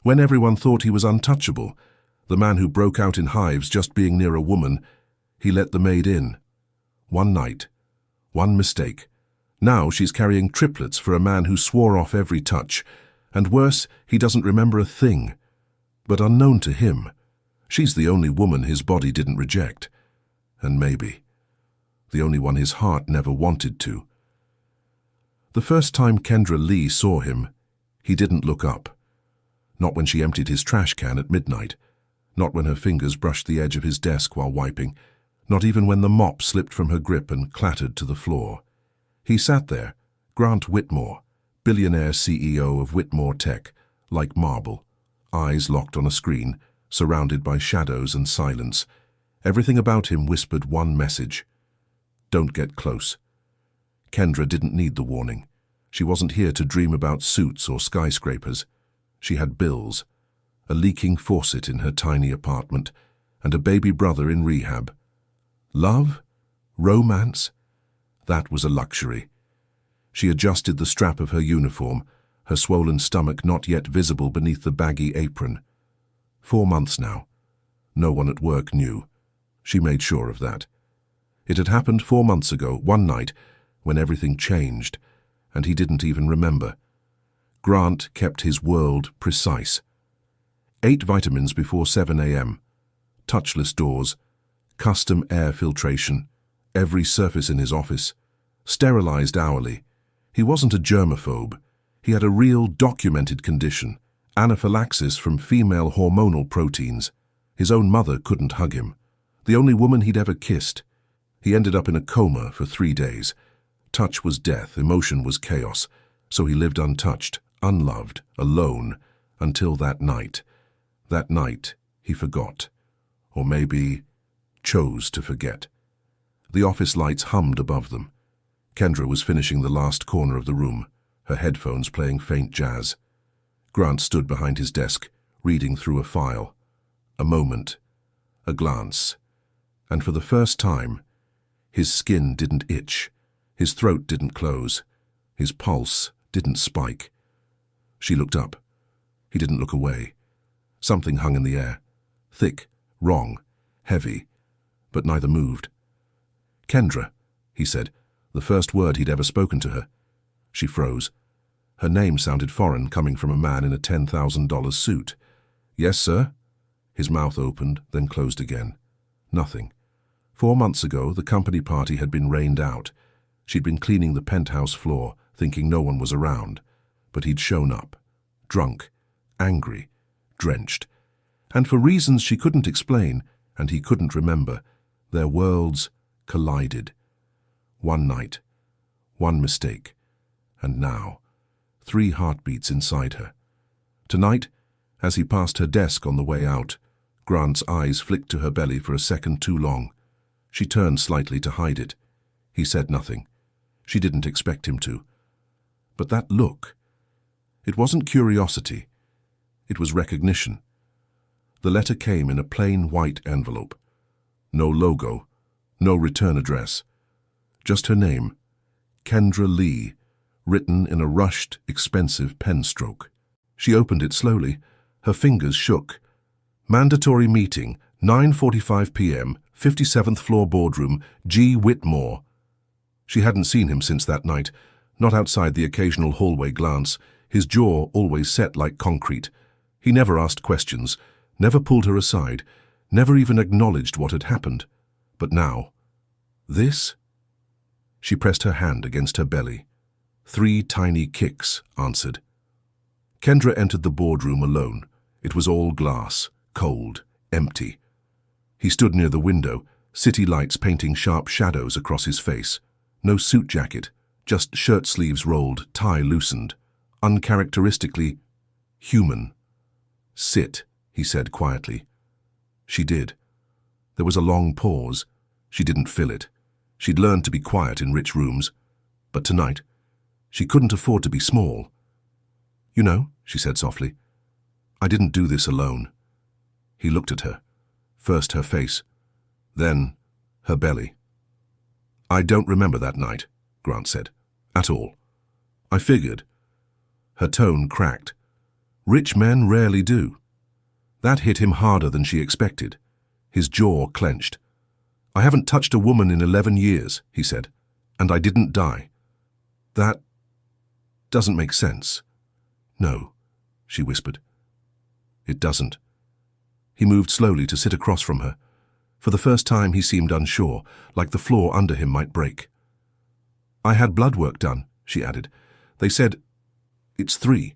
When everyone thought he was untouchable, the man who broke out in hives just being near a woman, he let the maid in. One night, one mistake. Now she's carrying triplets for a man who swore off every touch, and worse, he doesn't remember a thing. But unknown to him, she's the only woman his body didn't reject. And maybe the only one his heart never wanted to. The first time Kendra Lee saw him, he didn't look up. Not when she emptied his trash can at midnight. Not when her fingers brushed the edge of his desk while wiping. Not even when the mop slipped from her grip and clattered to the floor. He sat there, Grant Whitmore, billionaire CEO of Whitmore Tech, like marble, eyes locked on a screen, surrounded by shadows and silence. Everything about him whispered one message: don't get close. Kendra didn't need the warning. She wasn't here to dream about suits or skyscrapers. She had bills, a leaking faucet in her tiny apartment, and a baby brother in rehab. Love? Romance? That was a luxury. She adjusted the strap of her uniform, her swollen stomach not yet visible beneath the baggy apron. 4 months now. No one at work knew. She made sure of that. It had happened 4 months ago, one night, when everything changed, and he didn't even remember. Grant kept his world precise. 8 vitamins before 7 a.m., touchless doors, custom air filtration, every surface in his office, sterilized hourly. He wasn't a germaphobe. He had a real documented condition, anaphylaxis from female hormonal proteins. His own mother couldn't hug him. The only woman he'd ever kissed. He ended up in a coma for 3 days. Touch was death, emotion was chaos, so he lived untouched, unloved, alone, until that night. That night, he forgot. Or maybe chose to forget. The office lights hummed above them. Kendra was finishing the last corner of the room, her headphones playing faint jazz. Grant stood behind his desk, reading through a file. A moment, a glance, and for the first time, his skin didn't itch, his throat didn't close, his pulse didn't spike. She looked up. He didn't look away. Something hung in the air, thick, wrong, heavy, but neither moved. Kendra, he said, the first word he'd ever spoken to her. She froze. Her name sounded foreign, coming from a man in a $10,000 suit. Yes, sir? His mouth opened, then closed again. Nothing. 4 months ago, the company party had been rained out. She'd been cleaning the penthouse floor, thinking no one was around. But he'd shown up, drunk, angry, drenched. And for reasons she couldn't explain, and he couldn't remember, their worlds collided. One night, one mistake, and now, 3 heartbeats inside her. Tonight, as he passed her desk on the way out, Grant's eyes flicked to her belly for a second too long. She turned slightly to hide it. He said nothing. She didn't expect him to. But that look, it wasn't curiosity. It was recognition. The letter came in a plain white envelope. No logo, no return address. Just her name, Kendra Lee, written in a rushed, expensive pen stroke. She opened it slowly. Her fingers shook. Mandatory meeting, 9:45 p.m., 57th floor boardroom, G. Whitmore. She hadn't seen him since that night, not outside the occasional hallway glance, his jaw always set like concrete. He never asked questions, never pulled her aside, never even acknowledged what had happened. But now, this? She pressed her hand against her belly. 3 tiny kicks answered. Kendra entered the boardroom alone. It was all glass, cold, empty. He stood near the window, city lights painting sharp shadows across his face. No suit jacket, just shirt sleeves rolled, tie loosened. Uncharacteristically human. Sit, he said quietly. She did. There was a long pause. She didn't fill it. She'd learned to be quiet in rich rooms. But tonight, she couldn't afford to be small. You know, she said softly, I didn't do this alone. He looked at her. First her face, then her belly. I don't remember that night, Grant said, at all. I figured. Her tone cracked. Rich men rarely do. That hit him harder than she expected. His jaw clenched. "I haven't touched a woman in 11 years, he said, "and I didn't die." "That doesn't make sense." "No," she whispered. "It doesn't." He moved slowly to sit across from her. For the first time he seemed unsure, like the floor under him might break. "I had blood work done," she added. "They said it's 3.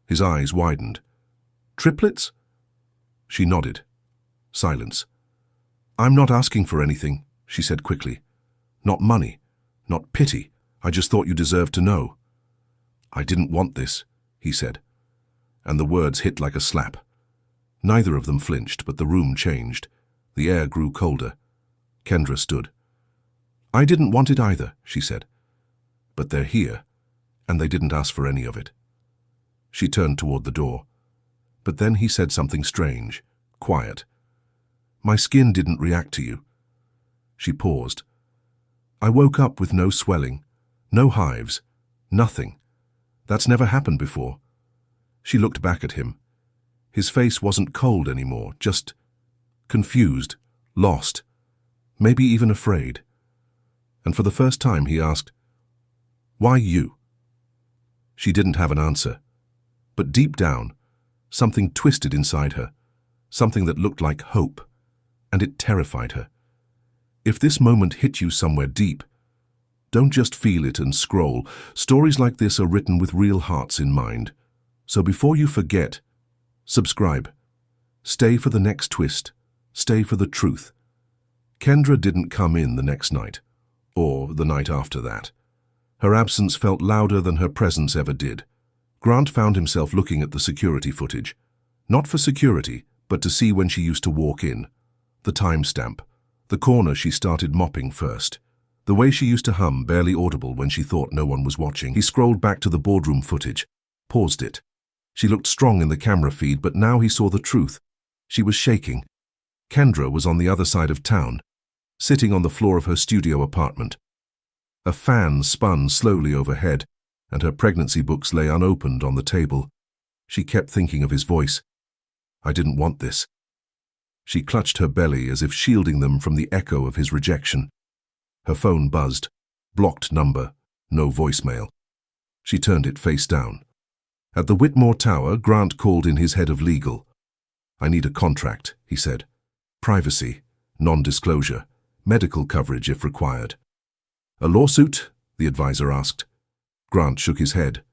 His eyes widened. "Triplets?" She nodded. Silence. "I'm not asking for anything," she said quickly. "Not money, not pity. I just thought you deserved to know." "I didn't want this," he said. And the words hit like a slap. Neither of them flinched, but the room changed. The air grew colder. Kendra stood. "I didn't want it either," she said. "But they're here, and they didn't ask for any of it." She turned toward the door. But then he said something strange, quiet. "My skin didn't react to you." She paused. "I woke up with no swelling, no hives, nothing. That's never happened before." She looked back at him. His face wasn't cold anymore, just confused, lost, maybe even afraid. And for the first time he asked, "Why you?" She didn't have an answer. But deep down, something twisted inside her, something that looked like hope, and it terrified her. If this moment hit you somewhere deep, don't just feel it and scroll. Stories like this are written with real hearts in mind. So before you forget, subscribe. Stay for the next twist. Stay for the truth. Kendra didn't come in the next night, or the night after that. Her absence felt louder than her presence ever did. Grant found himself looking at the security footage. Not for security, but to see when she used to walk in. The timestamp. The corner she started mopping first. The way she used to hum, barely audible when she thought no one was watching. He scrolled back to the boardroom footage, paused it. She looked strong in the camera feed, but now he saw the truth. She was shaking. Kendra was on the other side of town, sitting on the floor of her studio apartment. A fan spun slowly overhead, and her pregnancy books lay unopened on the table. She kept thinking of his voice. "I didn't want this." She clutched her belly as if shielding them from the echo of his rejection. Her phone buzzed. Blocked number. No voicemail. She turned it face down. At the Whitmore Tower, Grant called in his head of legal. "I need a contract," he said. "Privacy, non-disclosure, medical coverage if required." "A lawsuit?" the advisor asked. Grant shook his head.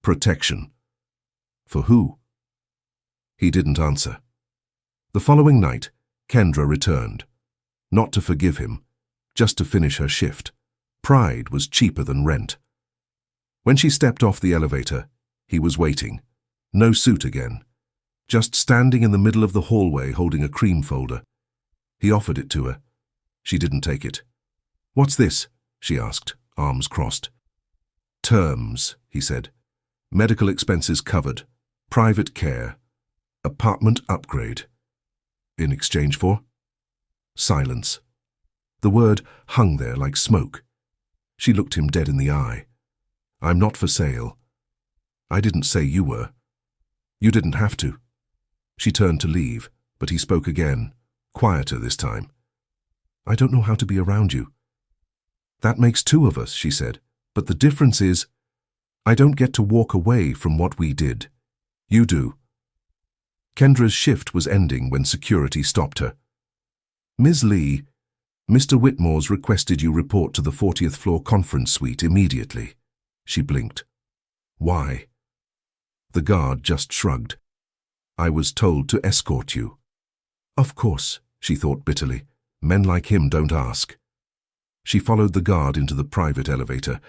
"Protection." "For who?" He didn't answer. The following night, Kendra returned. Not to forgive him, just to finish her shift. Pride was cheaper than rent. When she stepped off the elevator, he was waiting. No suit again. Just standing in the middle of the hallway holding a cream folder. He offered it to her. She didn't take it. "What's this?" she asked, arms crossed. "Terms," he said. "Medical expenses covered. Private care. Apartment upgrade." In exchange for? Silence. The word hung there like smoke. She looked him dead in the eye. "I'm not for sale." "I didn't say you were." "You didn't have to." She turned to leave, but he spoke again, quieter this time. "I don't know how to be around you." "That makes 2 of us," she said. "But the difference is, I don't get to walk away from what we did. You do." Kendra's shift was ending when security stopped her. "Ms. Lee, Mr. Whitmore's requested you report to the 40th floor conference suite immediately." She blinked. "Why?" The guard just shrugged. "I was told to escort you." Of course, she thought bitterly. Men like him don't ask. She followed the guard into the private elevator,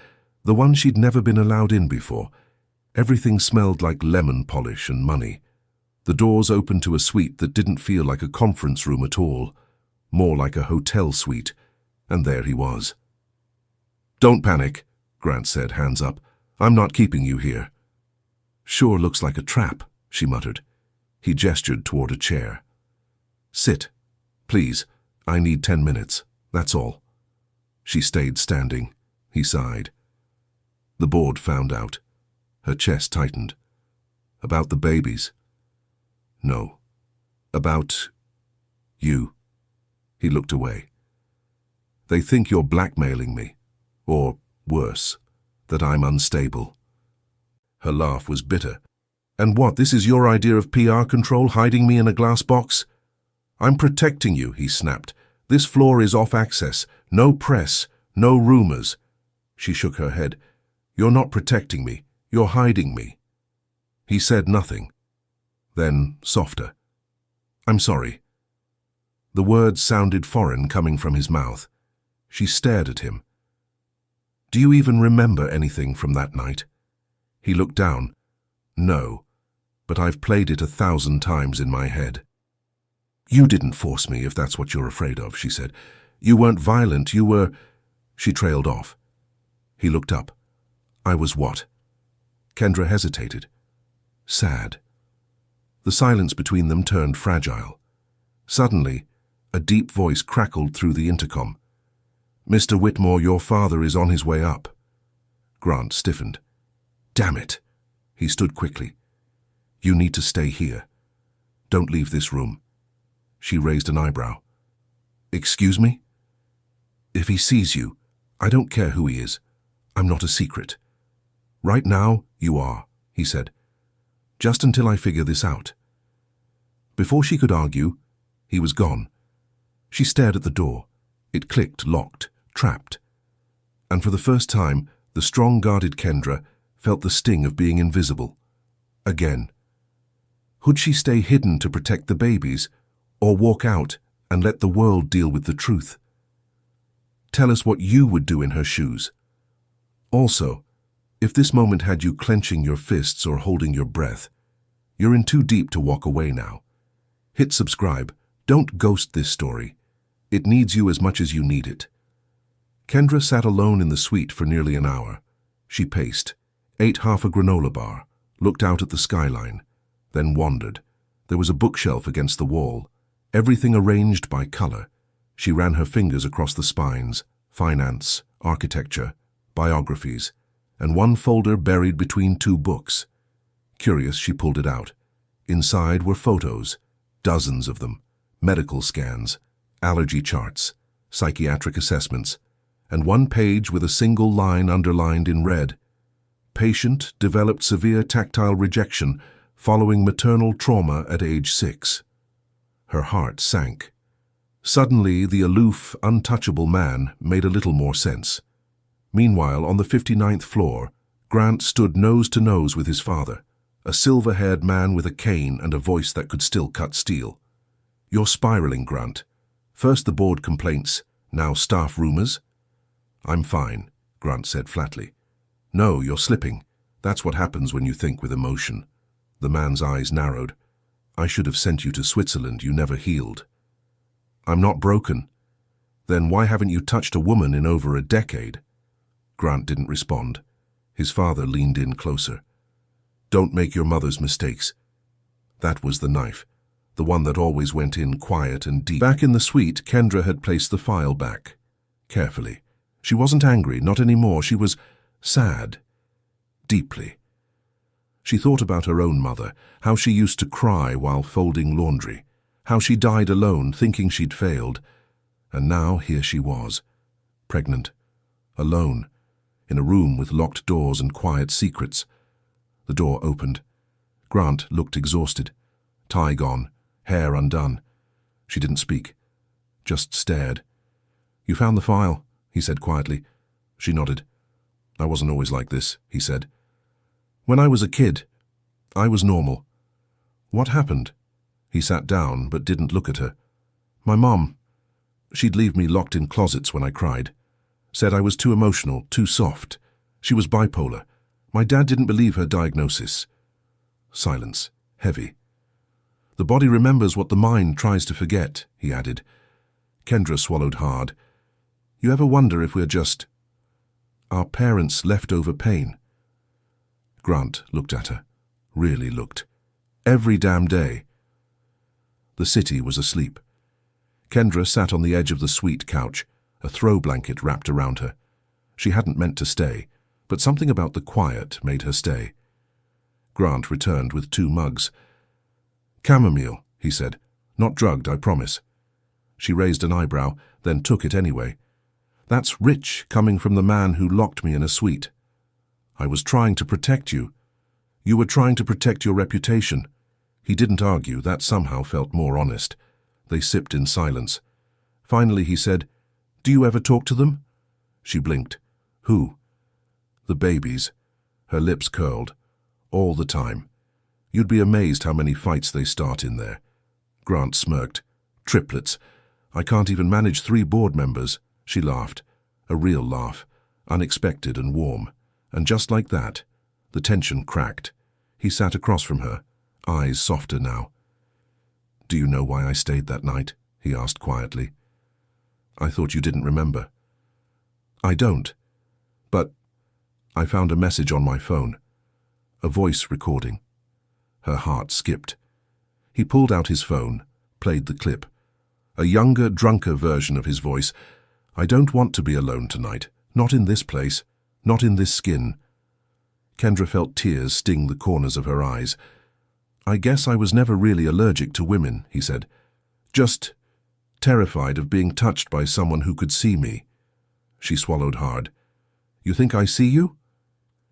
the one she'd never been allowed in before. Everything smelled like lemon polish and money. The doors opened to a suite that didn't feel like a conference room at all, more like a hotel suite, and there he was. "Don't panic," Grant said, hands up. "I'm not keeping you here." "Sure looks like a trap," she muttered. He gestured toward a chair. "Sit. Please, I need 10 minutes, that's all." She stayed standing. He sighed. The board found out. Her chest tightened. About the babies? No. About you. He looked away. They think you're blackmailing me. Or, worse, that I'm unstable. Her laugh was bitter. And what, this is your idea of PR control, hiding me in a glass box? I'm protecting you, he snapped. This floor is off access. No press, no rumors. She shook her head. You're not protecting me. You're hiding me. He said nothing. Then, softer. I'm sorry. The words sounded foreign coming from his mouth. She stared at him. Do you even remember anything from that night? He looked down. No, but I've played it 1,000 times in my head. You didn't force me, if that's what you're afraid of, she said. You weren't violent, you were... She trailed off. He looked up. I was what? Kendra hesitated. Sad. The silence between them turned fragile. Suddenly, a deep voice crackled through the intercom. Mr. Whitmore, your father is on his way up. Grant stiffened. Damn it. He stood quickly. You need to stay here. Don't leave this room. She raised an eyebrow. Excuse me? If he sees you, I don't care who he is. I'm not a secret. Right now, you are, he said. Just until I figure this out. Before she could argue, he was gone. She stared at the door. It clicked, locked, trapped. And for the first time, the strong-guarded Kendra felt the sting of being invisible. Again. Would she stay hidden to protect the babies, or walk out and let the world deal with the truth? Tell us what you would do in her shoes. Also, if this moment had you clenching your fists or holding your breath, you're in too deep to walk away now. Hit subscribe. Don't ghost this story. It needs you as much as you need it. Kendra sat alone in the suite for nearly an hour. She paced, ate half a granola bar, looked out at the skyline, then wandered. There was a bookshelf against the wall, everything arranged by color. She ran her fingers across the spines, finance, architecture, biographies, and one folder buried between 2 books. Curious, she pulled it out. Inside were photos, dozens of them, medical scans, allergy charts, psychiatric assessments, and one page with a single line underlined in red. Patient developed severe tactile rejection following maternal trauma at age 6. Her heart sank. Suddenly, the aloof, untouchable man made a little more sense. Meanwhile, on the 59th floor, Grant stood nose to nose with his father, a silver-haired man with a cane and a voice that could still cut steel. You're spiraling, Grant. First the board complaints, now staff rumors. I'm fine, Grant said flatly. No, you're slipping. That's what happens when you think with emotion. The man's eyes narrowed. I should have sent you to Switzerland. You never healed. I'm not broken. Then why haven't you touched a woman in over a decade? Grant didn't respond. His father leaned in closer. Don't make your mother's mistakes. That was the knife, the one that always went in quiet and deep. Back in the suite, Kendra had placed the file back. Carefully. She wasn't angry, not anymore. She was sad. Deeply. She thought about her own mother, how she used to cry while folding laundry, how she died alone, thinking she'd failed. And now here she was, pregnant, alone, in a room with locked doors and quiet secrets. The door opened. Grant looked exhausted, tie gone, hair undone. She didn't speak, just stared. You found the file, he said quietly. She nodded. I wasn't always like this, he said. When I was a kid, I was normal. What happened? He sat down but didn't look at her. My mom. She'd leave me locked in closets when I cried. Said I was too emotional, too soft. She was bipolar. My dad didn't believe her diagnosis. Silence, heavy. The body remembers what the mind tries to forget, he added. Kendra swallowed hard. You ever wonder if we're just our parents' leftover pain? Grant looked at her. Really looked. Every damn day. The city was asleep. Kendra sat on the edge of the suite couch, a throw blanket wrapped around her. She hadn't meant to stay, but something about the quiet made her stay. Grant returned with 2 mugs. "Chamomile," he said. "Not drugged, I promise." She raised an eyebrow, then took it anyway. "That's rich, coming from the man who locked me in a suite." "I was trying to protect you." "You were trying to protect your reputation." He didn't argue, that somehow felt more honest. They sipped in silence. Finally he said, "Do you ever talk to them?" She blinked. "Who?" "The babies." Her lips curled. "All the time. You'd be amazed how many fights they start in there." Grant smirked. "Triplets. I can't even manage 3 board members." She laughed. A real laugh, unexpected and warm. And just like that, the tension cracked. He sat across from her, eyes softer now. "Do you know why I stayed that night?" he asked quietly. "I thought you didn't remember." "I don't. But I found a message on my phone. A voice recording." Her heart skipped. He pulled out his phone, played the clip. A younger, drunker version of his voice. "I don't want to be alone tonight. Not in this place. Not in this skin." Kendra felt tears sting the corners of her eyes. "I guess I was never really allergic to women," he said. "Just terrified of being touched by someone who could see me." She swallowed hard. "You think I see you?"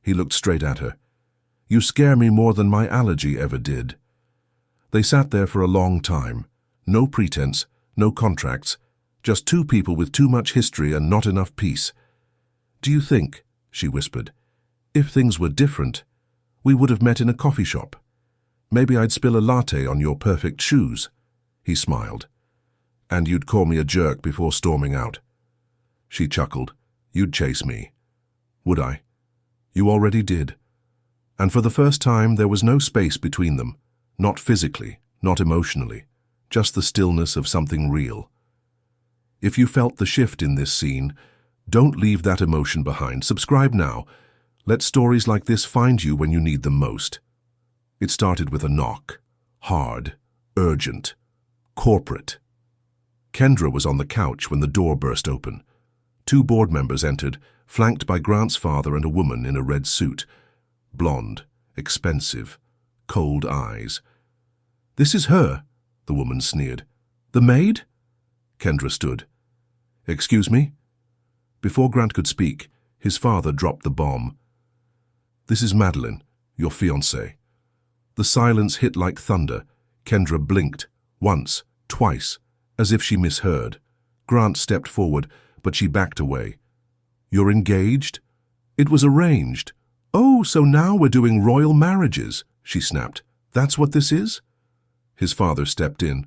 He looked straight at her. "You scare me more than my allergy ever did." They sat there for a long time. No pretense, no contracts, just 2 people with too much history and not enough peace. "Do you think," she whispered, "if things were different, we would have met in a coffee shop? Maybe I'd spill a latte on your perfect shoes." He smiled. "And you'd call me a jerk before storming out." She chuckled. "You'd chase me." "Would I?" "You already did." And for the first time there was no space between them, not physically, not emotionally, just the stillness of something real. If you felt the shift in this scene, don't leave that emotion behind. Subscribe now. Let stories like this find you when you need them most. It started with a knock. Hard, urgent, corporate. Kendra was on the couch when the door burst open. 2 board members entered, flanked by Grant's father and a woman in a red suit. Blonde, expensive, cold eyes. "This is her," the woman sneered. "The maid?" Kendra stood. "Excuse me?" Before Grant could speak, his father dropped the bomb. "This is Madeline, your fiancée." The silence hit like thunder. Kendra blinked, once, twice, as if she misheard. Grant stepped forward, but she backed away. "You're engaged?" "It was arranged." "Oh, so now we're doing royal marriages," she snapped. "That's what this is?" His father stepped in.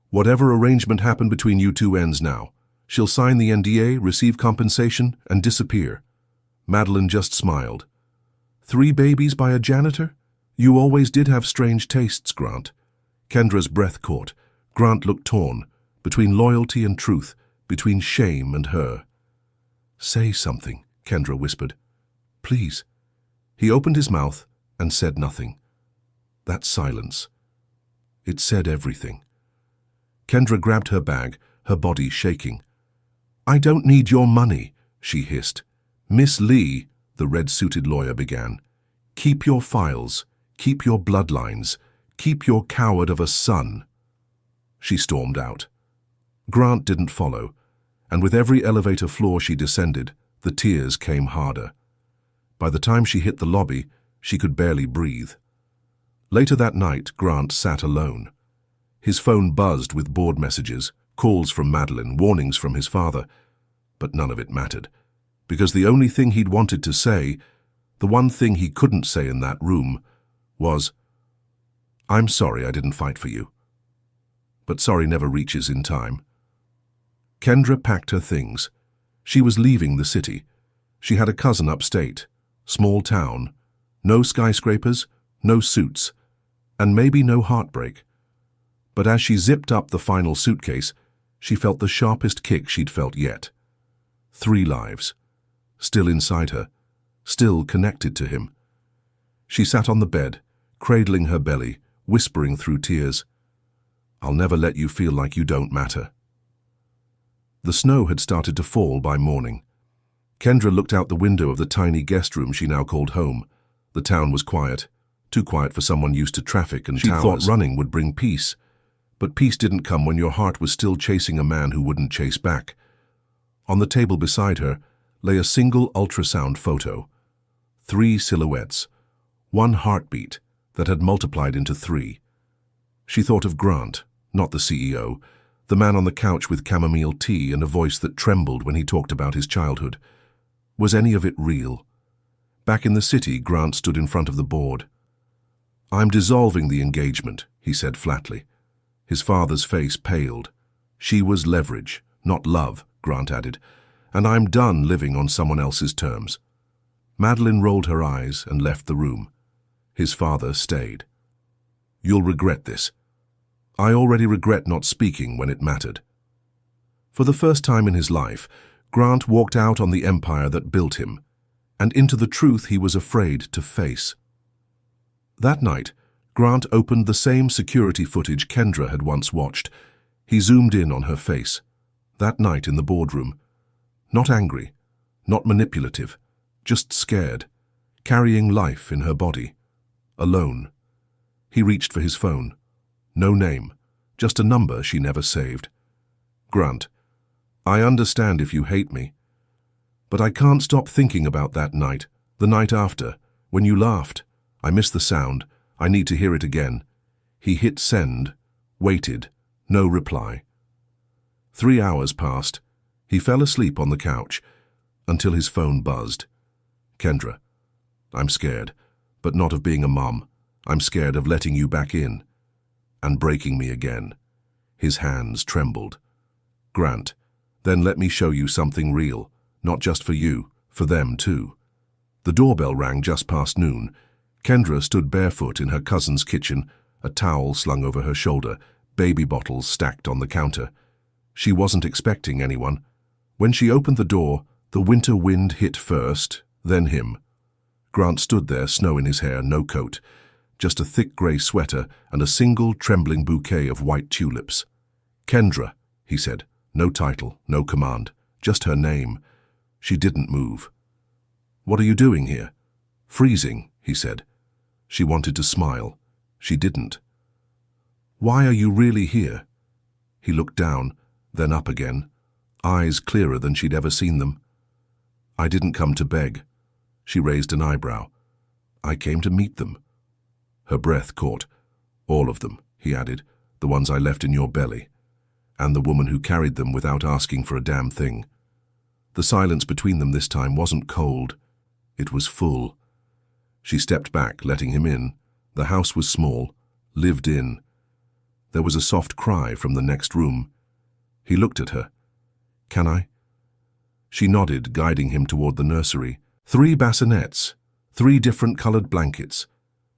"Whatever arrangement happened between you 2 ends now. She'll sign the NDA, receive compensation, and disappear." Madeline just smiled. 3 babies by a janitor? You always did have strange tastes, Grant." Kendra's breath caught. Grant looked torn, between loyalty and truth, between shame and her. "Say something," Kendra whispered. "Please." He opened his mouth and said nothing. That silence. It said everything. Kendra grabbed her bag, her body shaking. "I don't need your money," she hissed. "Miss Lee," the red-suited lawyer began, "keep your files, keep your bloodlines, keep your coward of a son." She stormed out. Grant didn't follow, and with every elevator floor she descended, the tears came harder. By the time she hit the lobby, she could barely breathe. Later that night, Grant sat alone. His phone buzzed with board messages, calls from Madeline, warnings from his father. But none of it mattered, because the only thing he'd wanted to say, the one thing he couldn't say in that room, was, "I'm sorry I didn't fight for you." But sorry never reaches in time. Kendra packed her things. She was leaving the city. She had a cousin upstate, small town, no skyscrapers, no suits, and maybe no heartbreak. But as she zipped up the final suitcase, she felt the sharpest kick she'd felt yet. 3 lives, still inside her, still connected to him. She sat on the bed, cradling her belly, whispering through tears, "I'll never let you feel like you don't matter." The snow had started to fall by morning. Kendra looked out the window of the tiny guest room she now called home. The town was quiet. too quiet for someone used to traffic and towers. She thought running would bring peace, but peace didn't come when your heart was still chasing a man who wouldn't chase back. On the table beside her lay a single ultrasound photo. 3 silhouettes, 1 heartbeat that had multiplied into 3. She thought of Grant, not the CEO, the man on the couch with chamomile tea and a voice that trembled when he talked about his childhood. Was any of it real? Back in the city, Grant stood in front of the board. "I'm dissolving the engagement," he said flatly. His father's face paled. "She was leverage, not love," Grant added, "and I'm done living on someone else's terms." Madeline rolled her eyes and left the room. His father stayed. "You'll regret this." "I already regret not speaking when it mattered." For the first time in his life, Grant walked out on the empire that built him, and into the truth he was afraid to face. That night, Grant opened the same security footage Kendra had once watched. He zoomed in on her face. That night in the boardroom. Not angry, not manipulative, just scared, carrying life in her body. Alone. He reached for his phone. No name, just a number she never saved. "Grant, I understand if you hate me, but I can't stop thinking about that night, the night after, when you laughed. I miss the sound. I need to hear it again." He hit send, waited, no reply. 3 hours passed. He fell asleep on the couch until his phone buzzed. "Kendra, I'm scared, but not of being a mom. I'm scared of letting you back in and breaking me again." His hands trembled. "Grant, then let me show you something real, not just for you, for them too." The doorbell rang just past noon. Kendra stood barefoot in her cousin's kitchen, a towel slung over her shoulder, baby bottles stacked on the counter. She wasn't expecting anyone. When she opened the door, the winter wind hit first, then him. Grant stood there, snow in his hair, no coat, just a thick grey sweater and a single trembling bouquet of white tulips. "Kendra," he said, no title, no command, just her name. She didn't move. "What are you doing here?" "Freezing," he said. She wanted to smile. She didn't. "Why are you really here?" He looked down, then up again, eyes clearer than she'd ever seen them. "I didn't come to beg." She raised an eyebrow. "I came to meet them." Her breath caught. "All of them," he added, "the ones I left in your belly. And the woman who carried them without asking for a damn thing." The silence between them this time wasn't cold. It was full. She stepped back, letting him in. The house was small, lived in. There was a soft cry from the next room. He looked at her. "Can I?" She nodded, guiding him toward the nursery. 3 bassinets, 3 different colored blankets,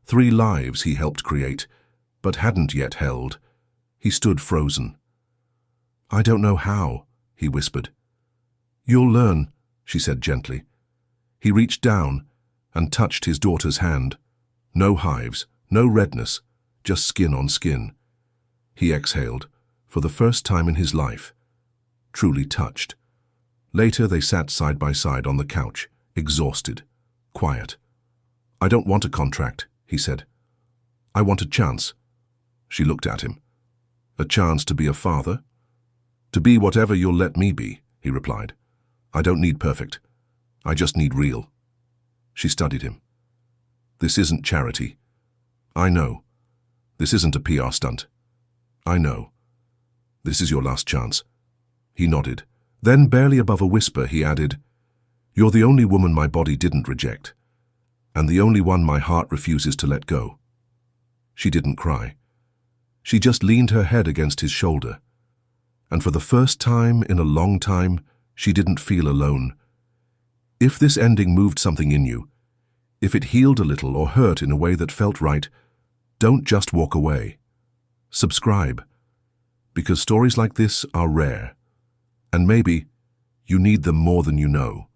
3 lives he helped create, but hadn't yet held. He stood frozen. "I don't know how," he whispered. "You'll learn," she said gently. He reached down and touched his daughter's hand. No hives, no redness, just skin on skin. He exhaled, for the first time in his life, truly touched. Later they sat side by side on the couch, exhausted, quiet. "I don't want a contract," he said. "I want a chance." She looked at him. "A chance to be a father?" "To be whatever you'll let me be," he replied. "I don't need perfect. I just need real." She studied him. "This isn't charity." "I know. This isn't a PR stunt." "I know. This is your last chance." He nodded. Then, barely above a whisper, he added, "You're the only woman my body didn't reject, and the only one my heart refuses to let go." She didn't cry. She just leaned her head against his shoulder. And for the first time in a long time, she didn't feel alone. If this ending moved something in you, if it healed a little or hurt in a way that felt right, don't just walk away. Subscribe, because stories like this are rare, and maybe you need them more than you know.